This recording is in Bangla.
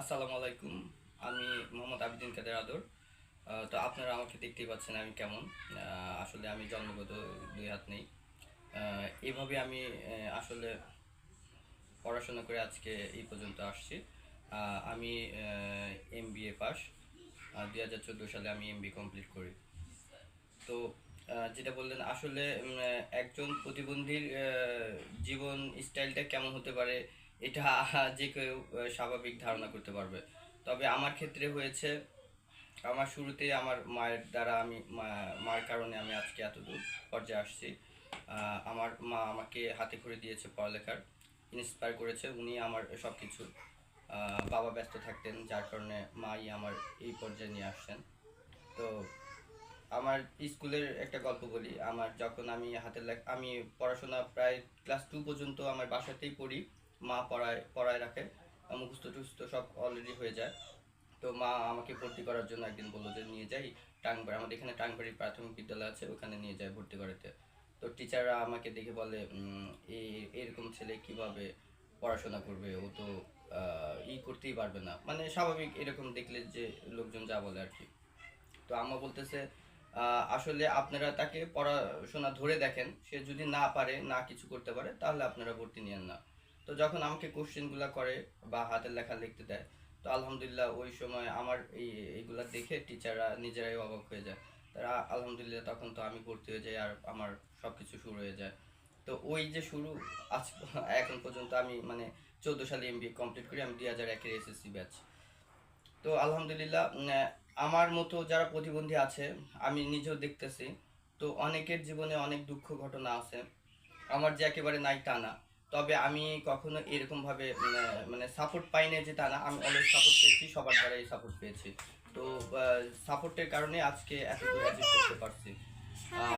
আসসালামু আলাইকুম। আমি মোহাম্মদ আবিদিন কাদের আদর। তো আপনারা আমাকে দেখতেই পাচ্ছেন আমি কেমন। আসলে আমি জন্মগত ২ হাত নেই। এভাবে আমি আসলে পড়াশোনা করে আজকে এই পর্যন্ত আসছি। আমি এমবিএ পাস। ২০১৪ সালে আমি এমবিএ কমপ্লিট করি। তো যেটা বললেন আসলে একজন প্রতিবন্ধীর জীবন স্টাইলটা কেমন হতে পারে এটা যে কেউ স্বাভাবিক ধারণা করতে পারবে। তবে আমার ক্ষেত্রে হয়েছে আমার শুরুতেই আমার মায়ের দ্বারা আমি মার কারণে আমি আজকে এতদূর পর্যায়ে আসছি। আমার মা আমাকে হাতে করে দিয়েছে পড়ালেখার, ইন্সপায়ার করেছে উনি আমার সব কিছু। বাবা ব্যস্ত থাকতেন যার কারণে মাই আমার এই পর্যায়ে নিয়ে আসছেন। তো আমার স্কুলের একটা গল্প বলি। আমার যখন আমি হাতের লেখা আমি পড়াশোনা প্রায় ক্লাস 2 পর্যন্ত আমার বাসাতেই পড়ি। মা পড়ায় রাখে, মুখস্থ টুখস্থ সব অলরেডি হয়ে যায়। তো মা আমাকে ভর্তি করার জন্য একদিন বললো যে নিয়ে যাই টাঙ্গবাড়ি, আমাদের এখানে টাঙ্গবাড়ি প্রাথমিক বিদ্যালয় আছে, ওখানে নিয়ে যায় ভর্তি করাতে। তো টিচাররা আমাকে দেখে বলে এরকম ছেলে কিভাবে পড়াশোনা করবে, ও তো করতেই পারবে না, মানে স্বাভাবিক এরকম দেখলে যে লোকজন যা বলে আর কি। তো আম্মা বলতেছে আসলে আপনারা তাকে পড়াশোনা ধরে দেখেন, সে যদি না পারে না কিছু করতে পারে তাহলে আপনারা ভর্তি নিয়েন না। তো যখন আমাকে কোশ্চেনগুলো করে বা হাতের লেখা লিখতে দেয়, তো আলহামদুলিল্লাহ ওই সময় আমার এইগুলা দেখে টিচাররা নিজেরাই অবাক হয়ে যায়। তারা আলহামদুলিল্লাহ তখন তো আমি ভর্তি হয়ে যাই আর আমার সব কিছু শুরু হয়ে যায়। তো ওই যে শুরু আজ এখন পর্যন্ত আমি মানে 14 সালে এমবিএ কমপ্লিট করি, আমি 2001-এর এসএসসি ব্যাচ। তো আলহামদুলিল্লাহ আমার মতো যারা প্রতিবন্ধী আছে আমি নিজেও দেখতেছি। তো অনেকের জীবনে অনেক দুঃখ ঘটনা আছে, আমার যে একেবারে নাই তা না। তবে আমি কখনো এরকমভাবে মানে সাপোর্ট পাই না যে তা না, আমি অলওয়েজ সাপোর্ট পেয়েছি, সবার দ্বারাই সাপোর্ট পেয়েছি। তো সাপোর্টের কারণে আজকে এত দূর অ্যাচিভ করতে পারছি।